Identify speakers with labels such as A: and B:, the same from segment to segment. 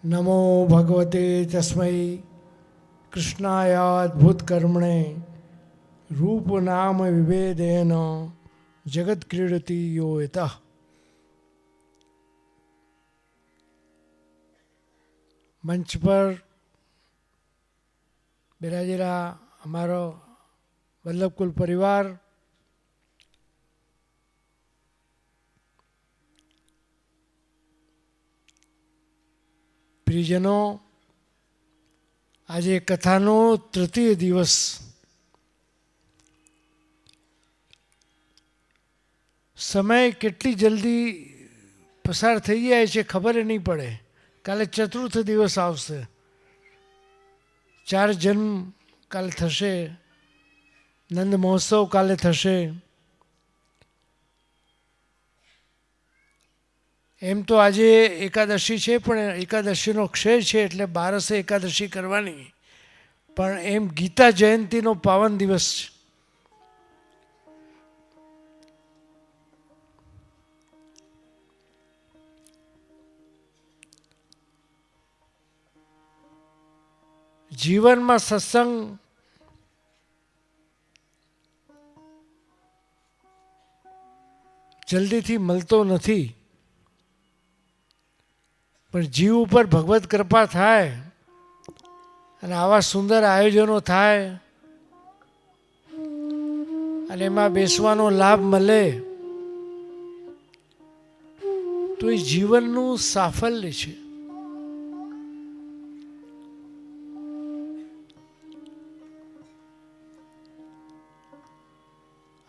A: નમો ભગવતે તસ્મૈ કૃષ્ણાયાદ્ભુતકર્મણે રૂપનામ વિભેદેન જગત ક્રીડતી યો યતઃ. મંચ પર બિરાજેલા અમારો વલ્લભકુલ પરિવાર, પ્રિયજનો, આજે કથાનો તૃતીય દિવસ. સમય કેટલી જલ્દી પસાર થઈ જાય છે ખબર નહીં પડે. કાલે ચતુર્થ દિવસ આવશે, 4 જન્મ કાલે થશે, નંદ મહોત્સવ કાલે થશે. એમ તો આજે એકાદશી છે, પણ એકાદશીનો ક્ષય છે એટલે 12સે એકાદશી કરવાની. પણ એમ ગીતા જયંતિનો પાવન દિવસ છે. જીવનમાં સત્સંગ જલ્દીથી મળતો નથી, પણ જીવ ઉપર ભગવત કૃપા થાય અને આવા સુંદર આયોજનો થાય અને એમાં બેસવાનો લાભ મળે તો એ જીવનનું સાફલ્ય છે.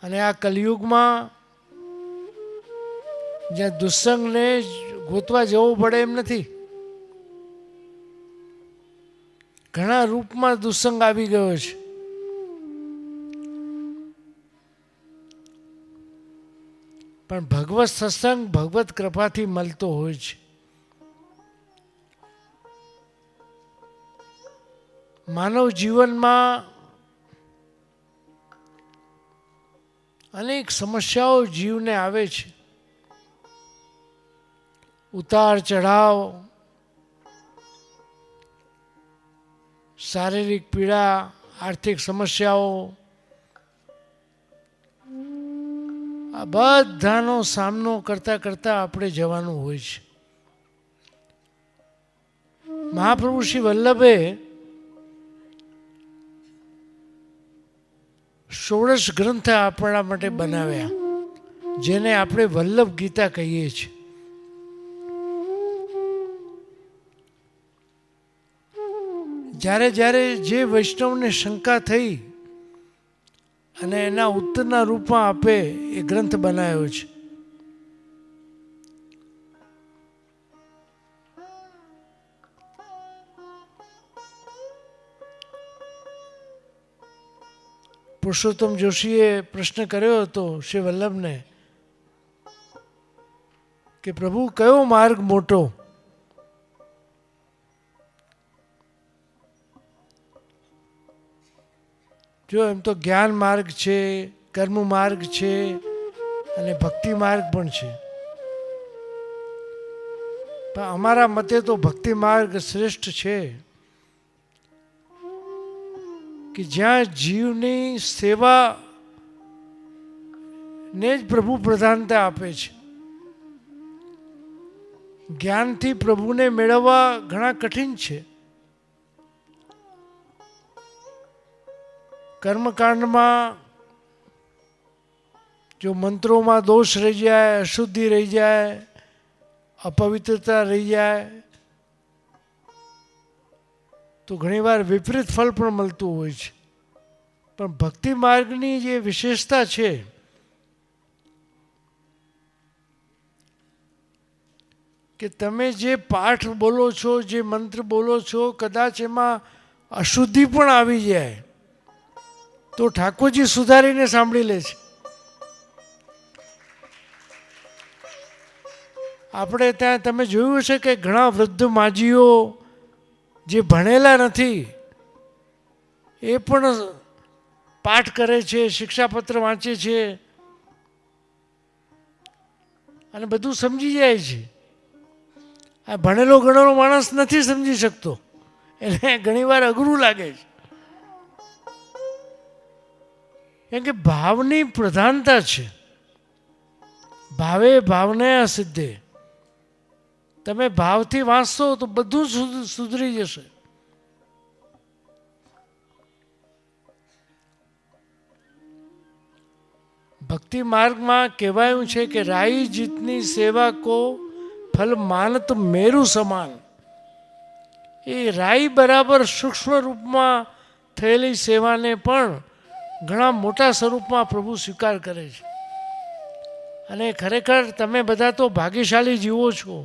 A: અને આ કલિયુગમાં જ્યાં દુસ્સંગને ગોતવા જવું પડે એમ નથી. ઘણા રૂપમાં દુસ્સંગ આવી ગયો છે. પણ ભગવત સત્સંગ ભગવત કૃપાથી મળતો હોય છે. માનવ જીવનમાં અનેક સમસ્યાઓ જીવને આવે છે. ઉતાર ચઢાવ, શારીરિક પીડા, આર્થિક સમસ્યાઓ, આ બધાનો સામનો કરતાં કરતાં આપણે જવાનું હોય છે. મહાપ્રભુ શ્રી વલ્લભે 16 ગ્રંથ આપણા માટે બનાવ્યા, જેને આપણે વલ્લભ ગીતા કહીએ છીએ. જ્યારે જ્યારે જે વૈષ્ણવને શંકા થઈ અને એના ઉત્તરના રૂપમાં આપે એ ગ્રંથ બનાવ્યો છે. પુરુષોત્તમ જોશીએ પ્રશ્ન કર્યો હતો શ્રી વલ્લભને કે પ્રભુ કયો માર્ગ મોટો? જો એમ તો જ્ઞાન માર્ગ છે, કર્મ માર્ગ છે અને ભક્તિ માર્ગ પણ છે. પણ અમારા મતે તો ભક્તિ માર્ગ શ્રેષ્ઠ છે, કે જ્યાં જીવની સેવા ને જ પ્રભુ પ્રધાનતા આપે છે. જ્ઞાનથી પ્રભુને મેળવવા ઘણા કઠિન છે. કર્મકાંડમાં જો મંત્રોમાં દોષ રહી જાય, અશુદ્ધિ રહી જાય, અપવિત્રતા રહી જાય તો ઘણીવાર વિપરીત ફળ પણ મળતું હોય છે. પણ ભક્તિ માર્ગની જે વિશેષતા છે કે તમે જે પાઠ બોલો છો, જે મંત્ર બોલો છો, કદાચ એમાં અશુદ્ધિ પણ આવી જાય તો ઠાકોરજી સુધારીને સાંભળી લે છે. આપણે ત્યાં તમે જોયું છે કે ઘણા વૃદ્ધ માજીઓ જે ભણેલા નથી એ પણ પાઠ કરે છે, શિક્ષાપત્ર વાંચે છે અને બધું સમજી જાય છે. આ ભણેલો ગણેલો માણસ નથી સમજી શકતો, એને ઘણીવાર અઘરું લાગે છે. કેમ કે ભાવની પ્રધાનતા છે. ભાવે ભાવને સિદ્ધે. તમે ભાવથી વાંચશો તો બધું સુધરી જશે. ભક્તિ માર્ગમાં કહેવાયું છે કે રાઈ જીતની સેવા કો ફલ માનત મેરુ સમાન. એ રાઈ બરાબર સૂક્ષ્મ રૂપમાં થયેલી સેવાને પણ ઘણા મોટા સ્વરૂપમાં પ્રભુ સ્વીકાર કરે છે. અને ખરેખર તમે બધા તો ભાગ્યશાળી જીવો છો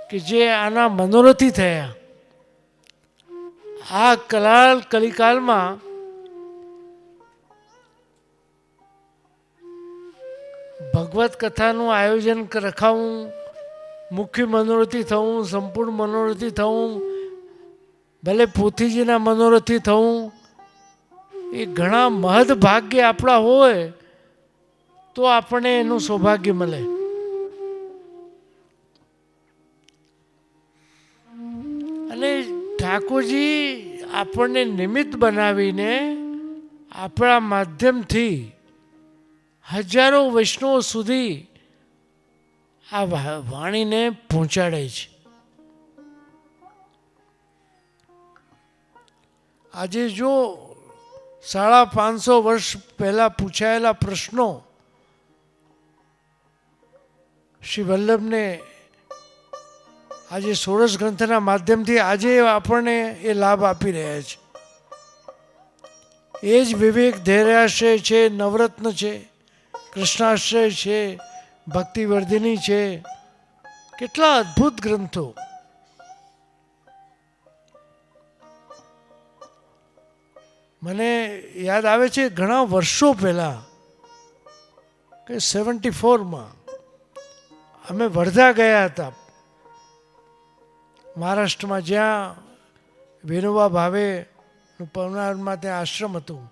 A: કે જે આના મનોરથી થયા. આ કલિકાલમાં ભગવત કથાનું આયોજન રખાવું, મુખ્ય મનોરથી થવું, સંપૂર્ણ મનોરથી થવું, ભલે પોથીજીના મનોરથી થવું, એ ઘણા મહદ ભાગ્ય આપણા હોય તો આપણને એનું સૌભાગ્ય મળે. અને ઠાકોરજી આપણને નિમિત્ત બનાવીને આપણા માધ્યમથી હજારો વૈષ્ણવો સુધી આ વાણીને પહોંચાડે છે. આજે જો 550 વર્ષ પહેલાં પૂછાયેલા પ્રશ્નો શ્રી વલ્લભને આજે ષોડશ ગ્રંથના માધ્યમથી આજે આપણને એ લાભ આપી રહ્યા છે. એ જ વિવેક ધૈર્યાશ્રય છે, નવરત્ન છે, કૃષ્ણાશ્રય છે, ભક્તિવર્ધિની છે. કેટલા અદ્ભુત ગ્રંથો. મને યાદ આવે છે ઘણા વર્ષો પહેલાં કે 74માં અમે વર્ધા ગયા હતા, મહારાષ્ટ્રમાં, જ્યાં વિનોબા ભાવેનું પવનારમાં ત્યાં આશ્રમ હતું.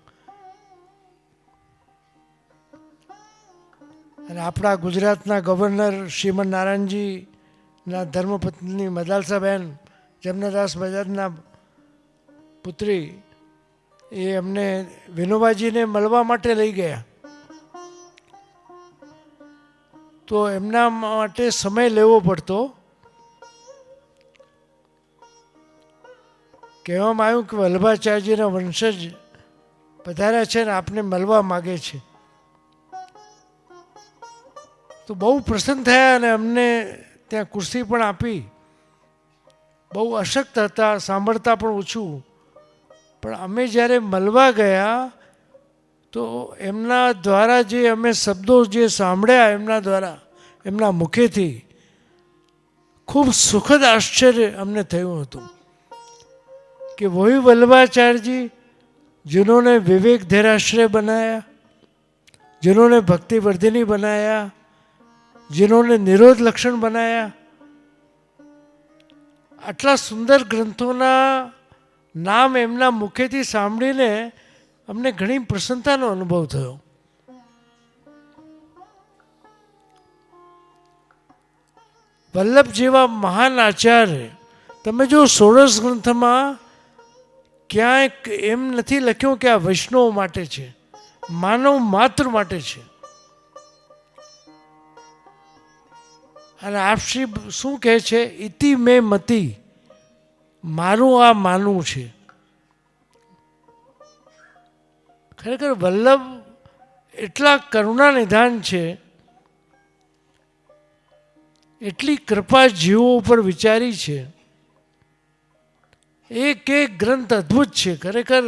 A: અને આપણા ગુજરાતના ગવર્નર શ્રીમન નારાયણજીના ધર્મપત્ની મદાલસાબેન જમનાદાસ બજાજના પુત્રી, એ અમને વિનોબાજીને મળવા માટે લઈ ગયા. તો એમના માટે સમય લેવો પડતો. કહેવામાં આવ્યું કે વલ્લભાચાર્યજીના વંશજ પધાર્યા છે ને આપને મળવા માગે છે. તો બહુ પ્રસન્ન થયા અને અમને ત્યાં ખુરશી પણ આપી. બહુ અશક્ત હતા, સાંભળતા પણ ઓછું. પણ અમે જ્યારે મળવા ગયા તો એમના દ્વારા જે અમે શબ્દો જે સાંભળ્યા એમના દ્વારા, એમના મુખેથી, ખૂબ સુખદ આશ્ચર્ય અમને થયું હતું कि वही वल्लभाचार्य जी जिन्होंने विवेक धैर्याश्रय बनाया, जिन्होंने भक्ति वर्धिनी बनाया, जिन्होंने निरोध लक्षण बनाया, आटला सुंदर ग्रंथोना नाम एमना मुखेथी सांभळीने अमने घणी प्रसन्नतानो अनुभव थयो. वल्लभ जेवा महान आचार्य तमे जो षोडश ग्रंथमां ક્યાંય એમ નથી લખ્યું કે આ વૈષ્ણવ માટે છે, માનવ માત્ર માટે છે. અને આપશ્રી શું કહે છે? ઇતિ મેં મતિ, મારું આ માનવું છે. ખરેખર વલ્લભ એટલા કરુણા નિધાન છે, એટલી કૃપા જીવો ઉપર વિચારી છે. એક એક ગ્રંથ અદ્ભુત છે. ખરેખર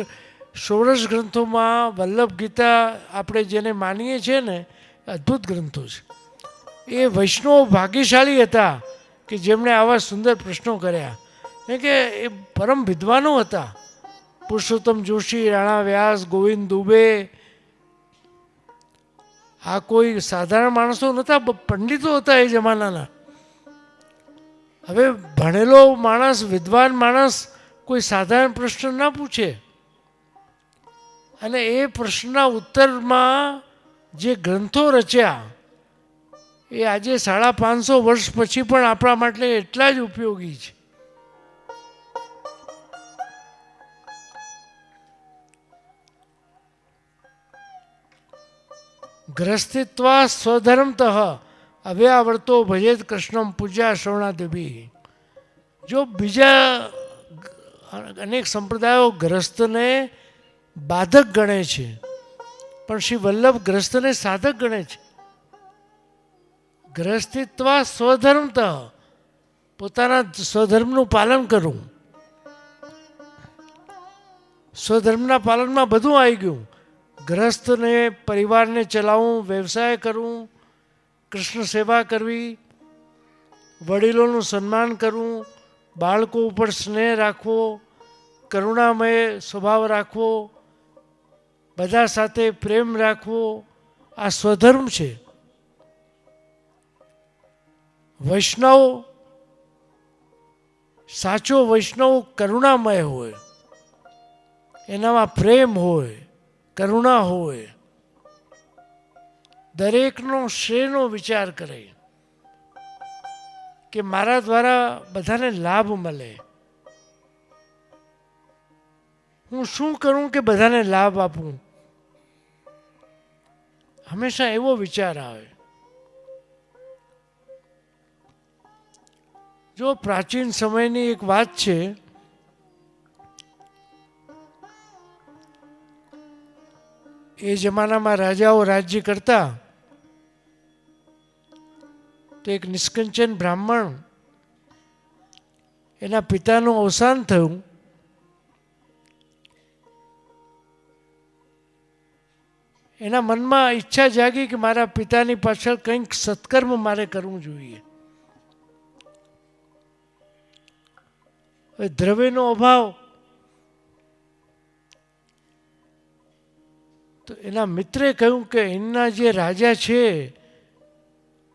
A: ષોડશ ગ્રંથોમાં વલ્લભ ગીતા આપણે જેને માનીએ છીએ ને, અદ્ભુત ગ્રંથો છે. એ વૈષ્ણવ ભાગ્યશાળી હતા કે જેમણે આવા સુંદર પ્રશ્નો કર્યા. કેમ કે એ પરમ વિદ્વાનો હતા. પુરુષોત્તમ જોશી, રાણા વ્યાસ, ગોવિંદ દુબે, આ કોઈ સાધારણ માણસો નહોતા, પંડિતો હતા એ જમાનાના. હવે ભણેલો માણસ, વિદ્વાન માણસ કોઈ સાધારણ પ્રશ્ન ના પૂછે. અને એ પ્રશ્નના ઉત્તરમાં જે ગ્રંથો રચ્યા એ આજે 550 વર્ષ પછી પણ આપણા માટે એટલા જ ઉપયોગી છે. ગ્રસ્તિત્વા સ્વધર્મતઃ અવ્યાવર્તો ભજેત કૃષ્ણમ પૂજા શ્રવણાદિભિ. જો બીજા અનેક સંપ્રદાયો ગ્રસ્તને બાધક ગણે છે, પણ શ્રી વલ્લભ ગ્રસ્તને સાધક ગણે છે. ગ્રસ્તિત્વા સ્વધર્મતઃ, પોતાના સ્વધર્મનું પાલન કરવું. સ્વધર્મના પાલનમાં બધું આવી ગયું. ગ્રસ્તને પરિવારને ચલાવવું, વ્યવસાય કરવું, કૃષ્ણ સેવા કરવી, વડીલોનું સન્માન કરવું, બાળકો ઉપર સ્નેહ રાખવો, કરુણામય સ્વભાવ રાખવો, બધા સાથે પ્રેમ રાખવો, આ સ્વધર્મ છે. વૈષ્ણવ, સાચો વૈષ્ણવ કરુણામય હોય, એનામાં પ્રેમ હોય, કરુણા હોય, દરેકનો શ્રેયનો વિચાર કરે કે મારા દ્વારા બધાને લાભ મળે. હું શું કરું કે બધાને લાભ આપું, હંમેશા એવો વિચાર આવે. જો પ્રાચીન સમયની એક વાત છે, એ જમાનામાં રાજાઓ રાજ્ય કરતા, તો એક નિષ્કંચન બ્રાહ્મણ, એના પિતાનું અવસાન થયું. એના મનમાં ઈચ્છા જાગી કે મારા પિતાની પાછળ કંઈક સત્કર્મ મારે કરવું જોઈએ. દ્રવ્યનો અભાવ, તો એના મિત્રે કહ્યું કે એના જે રાજા છે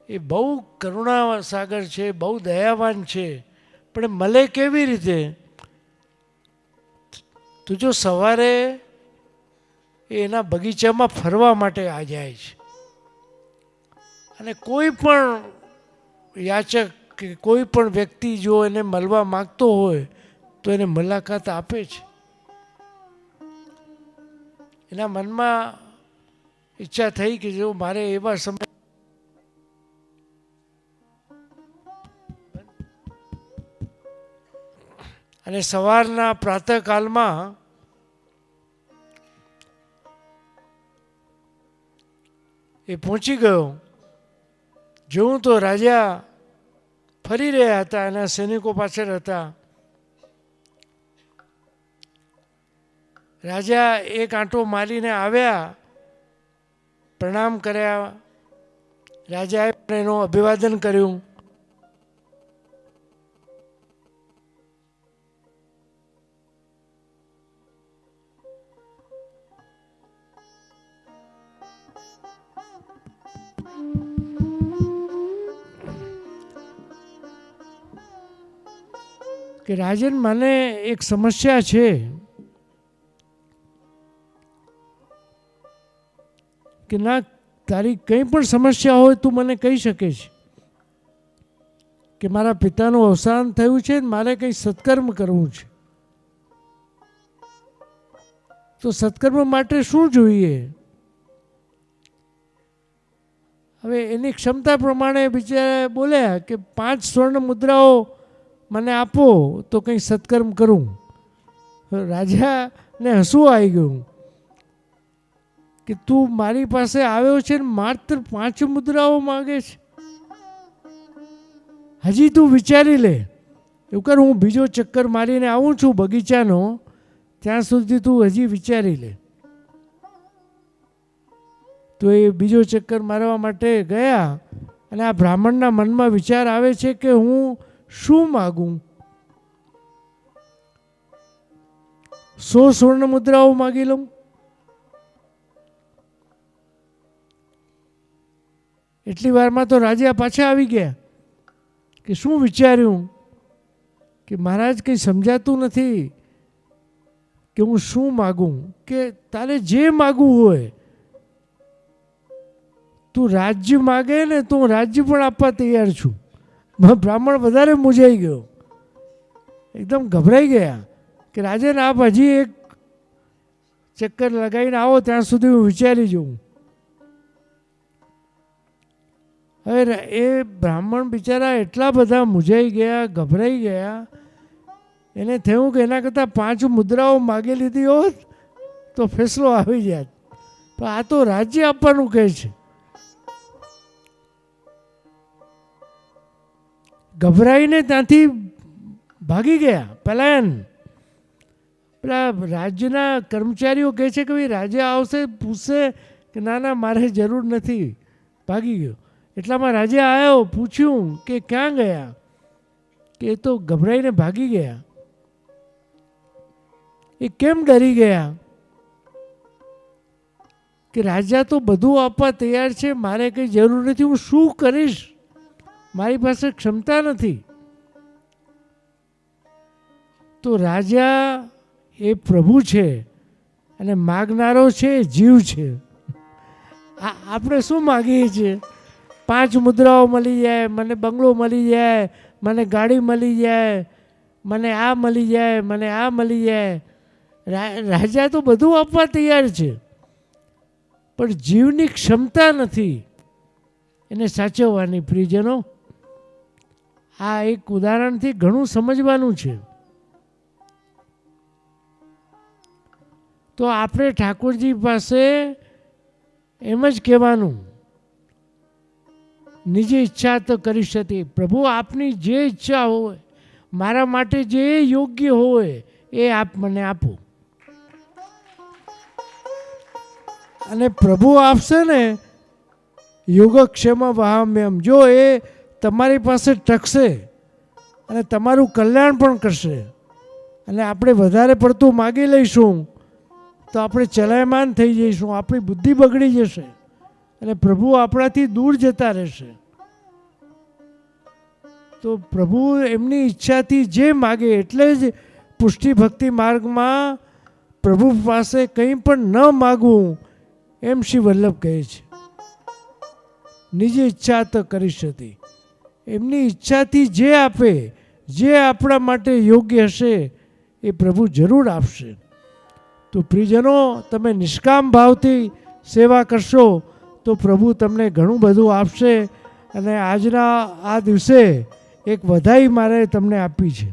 A: એ બહુ કરુણા સાગર છે, બહુ દયાવાન છે, પણ મળે કેવી રીતે? તું જો સવારે એના બગીચામાં ફરવા માટે આ જાય છે, અને કોઈ પણ યાચક કે કોઈ પણ વ્યક્તિ જો એને મળવા માગતો હોય તો એને મુલાકાત આપે છે. એના મનમાં ઈચ્છા થઈ કે જો મારે એવા સમય અને સવારના પ્રાતઃકાલમાં એ પહોંચી ગયો. જોઉં તો રાજા ફરી રહ્યા હતા, એના સૈનિકો પાછળ હતા. રાજા એક આંટો મારીને આવ્યા, પ્રણામ કર્યા. રાજાએ પણ એનું અભિવાદન કર્યું. કે રાજન, મને એક સમસ્યા છે. કે ના, તારી કંઈ પણ સમસ્યા હોય તું મને કહી શકે છે. કે મારા પિતાનું અવસાન થયું છે, મારે કંઈ સત્કર્મ કરવું છે. તો સત્કર્મ માટે શું જોઈએ? હવે એની ક્ષમતા પ્રમાણે બિચારા બોલ્યા કે 5 સ્વર્ણ મુદ્રાઓ મને આપો તો કંઈ સત્કર્મ કરું. રાજાને હસવું આવી ગયું કે તું મારી પાસે આવ્યો છે ને માત્ર 5 મુદ્રાઓ માગે છે. હજી તું વિચારી લે. એવું કર, હું બીજો ચક્કર મારીને આવું છું બગીચાનો, ત્યાં સુધી તું હજી વિચારી લે. તો એ બીજો ચક્કર મારવા માટે ગયા, અને આ બ્રાહ્મણના મનમાં વિચાર આવે છે કે હું શું માગું? 100 સ્વર્ણ મુદ્રાઓ માગી લઉં. એટલી વારમાં તો રાજા પાછા આવી ગયા કે શું વિચાર્યું? કે મહારાજ, કંઈ સમજાતું નથી કે હું શું માગું. કે તારે જે માગવું હોય તું રાજ્ય માગે ને તો હું રાજ્ય પણ આપવા તૈયાર છું. બ્રાહ્મણ વધારે મૂંઝાઈ ગયો, એકદમ ગભરાઈ ગયા કે રાજન આપ હજી એક ચક્કર લગાવીને આવો ત્યાં સુધી હું વિચારી જોઉં. હવે એ બ્રાહ્મણ બિચારા એટલા બધા મૂંઝાઈ ગયા, ગભરાઈ ગયા, એને થયું કે એના કરતાં 5 મુદ્રાઓ માગી લીધી હોત તો ફેસલો આવી જાત, પણ આ તો રાજ્ય આપવાનું કહે છે. ગભરાઈને ત્યાંથી ભાગી ગયા, પલાયન. પેલા રાજ્યના કર્મચારીઓ કહે છે કે ભાઈ રાજા આવશે પૂછશે કે ના ના મારે જરૂર નથી, ભાગી ગયો. એટલામાં રાજા આવ્યો, પૂછ્યું કે ક્યાં ગયા, કે એ તો ગભરાઈને ભાગી ગયા. એ કેમ ડરી ગયા? કે રાજા તો બધું આપવા તૈયાર છે, મારે કંઈ જરૂર નથી, હું શું કરીશ, મારી પાસે ક્ષમતા નથી. તો રાજા એ પ્રભુ છે અને માગનારો છે જીવ છે. આપણે શું માગીએ છીએ? 5 મુદ્રાઓ મળી જાય, મને બંગલો મળી જાય, મને ગાડી મળી જાય, મને આ મળી જાય, મને આ મળી જાય. રાજા તો બધું આપવા તૈયાર છે, પણ જીવની ક્ષમતા નથી એને સાચવવાની. પ્રિયજનો, આ એક ઉદાહરણથી ઘણું સમજવાનું છે. તો આપણે ઠાકોરજી પાસે એમ જ કહેવાનું, નિજ ઈચ્છા તો કરી શકે. પ્રભુ આપની જે ઈચ્છા હોય, મારા માટે જે યોગ્ય હોય એ આપ મને આપો. અને પ્રભુ આપશે ને યોગક્ષેમ વહામ્યમ, જો એ તમારી પાસે ટકશે અને તમારું કલ્યાણ પણ કરશે. અને આપણે વધારે પડતું માગી લઈશું તો આપણે ચલાયમાન થઈ જઈશું, આપણી બુદ્ધિ બગડી જશે અને પ્રભુ આપણાથી દૂર જતા રહેશે. તો પ્રભુ એમની ઈચ્છાથી જે માગે, એટલે જ પુષ્ટિ ભક્તિ માર્ગમાં પ્રભુ પાસે કંઈ પણ ન માગવું એમ શ્રી વલ્લભ કહે છે. નિજ ઈચ્છા તો કરી શકે. એમની ઈચ્છાથી જે આપે, જે આપણા માટે યોગ્ય હશે એ પ્રભુ જરૂર આપશે. તો પ્રિયજનો, તમે નિષ્કામ ભાવથી સેવા કરશો તો પ્રભુ તમને ઘણું બધું આપશે. અને આજના આ દિવસે એક વધાઈ મારે તમને આપી છે.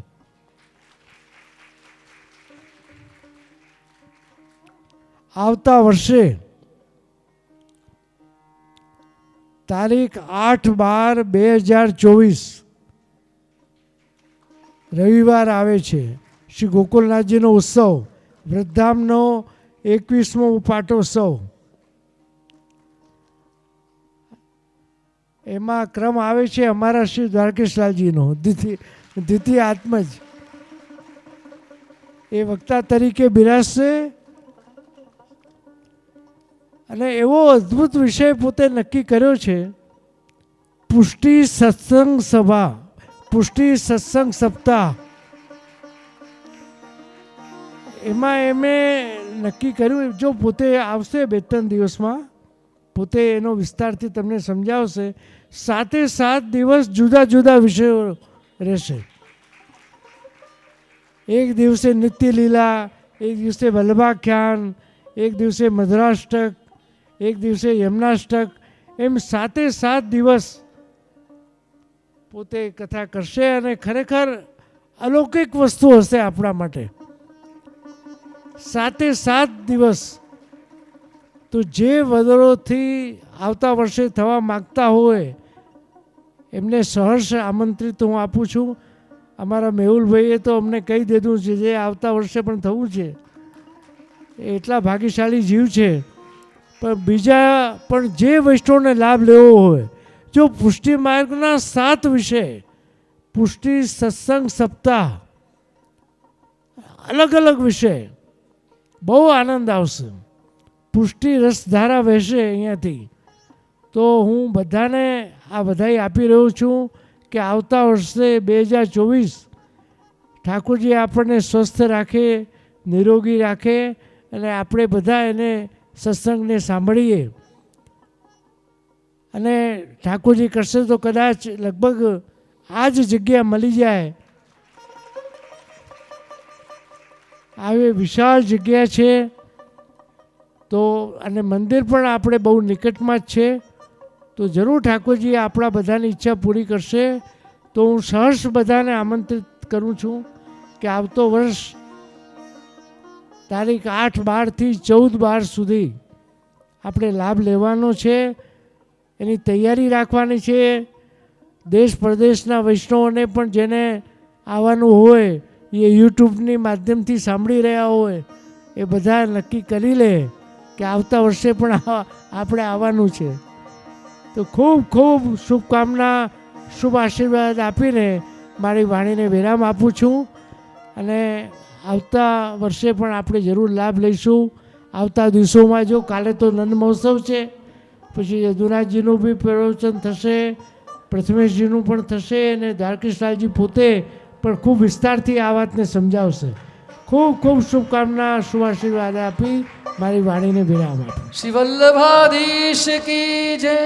A: આવતા વર્ષે તારીખ 8/12/2024 રવિવાર આવે છે. શ્રી ગોકુલનાથજીનો ઉત્સવ, વૃદ્ધામનો 21મો પાટોત્સવ. એમાં ક્રમ આવે છે અમારા શ્રી દ્વારકેશલાલજીનો, દ્વિતીય આત્મજ. એ વક્તા તરીકે બિરાજશે અને એવો અદ્ભુત વિષય પોતે નક્કી કર્યો છે, પુષ્ટિ સત્સંગ સભા, પુષ્ટિ સત્સંગ સપ્તાહ. એમાં એમણે નક્કી કર્યું, જો પોતે આવશે 2-3 દિવસમાં, પોતે એનો વિસ્તારથી તમને સમજાવશે. 7 દિવસ જુદા જુદા વિષયો રહેશે. એક દિવસે નિત્ય લીલા, એક દિવસે વલ્લભાખ્યાન, એક દિવસે મધુરાષ્ટક, એક દિવસે યમનાષ્ટક. એમ 7 દિવસ પોતે કથા કરશે અને ખરેખર અલૌકિક વસ્તુ હશે આપણા માટે. 7 દિવસ. તો જે વદરોથી આવતા વર્ષે થવા માગતા હોય એમને સહર્ષ આમંત્રિત હું આપું છું. અમારા મેહુલભાઈએ તો અમને કહી દીધું છે જે આવતા વર્ષે પણ થવું છે. એટલા ભાગ્યશાળી જીવ છે. પણ બીજા પણ જે વૈષ્ણવને લાભ લેવો હોય, જો પુષ્ટિ માર્ગના 7 વિષય, પુષ્ટિ સત્સંગ સપ્તાહ, અલગ અલગ વિષય, બહુ આનંદ આવશે. પુષ્ટિ રસધારા વહેશે અહીંયાથી. તો હું બધાને આ વધાઈ આપી રહ્યો છું કે આવતા વર્ષે 2024 ઠાકોરજી આપણને સ્વસ્થ રાખે, નિરોગી રાખે અને આપણે બધા એને સત્સંગને સાંભળીએ. અને ઠાકોરજી કરશે તો કદાચ લગભગ આ જ જગ્યા મળી જાય. આવી વિશાળ જગ્યા છે તો, અને મંદિર પણ આપણે બહુ નિકટમાં જ છે. તો જરૂર ઠાકોરજી આપણા બધાની ઈચ્છા પૂરી કરશે. તો હું સહર્ષ બધાને આમંત્રિત કરું છું કે આવતો વર્ષ તારીખ 8/12 થી 14/12 સુધી આપણે લાભ લેવાનો છે. એની તૈયારી રાખવાની છે. દેશ પ્રદેશના વૈષ્ણવોને પણ જેને આવવાનું હોય, એ યુટ્યુબની માધ્યમથી સાંભળી રહ્યા હોય, એ બધા નક્કી કરી લે કે આવતા વર્ષે પણ આપણે આવવાનું છે. તો ખૂબ ખૂબ શુભકામના, શુભ આશીર્વાદ આપીને મારી વાણીને વિરામ આપું છું. અને આવતા વર્ષે પણ આપણે જરૂર લાભ લઈશું. આવતા દિવસોમાં જો કાલે તો નંદ મહોત્સવ છે, પછી યદુરાજજીનું બી પ્રવચન થશે, પ્રથમેશજીનું પણ થશે, અને દ્વારકેશલાલજી પોતે પણ ખૂબ વિસ્તારથી આ વાતને સમજાવશે. ખૂબ ખૂબ શુભકામના, શુભ આશીર્વાદ આપી મારી વાણીને વિરામ આપું.
B: શ્રી વલ્લભાધીશ કી જય.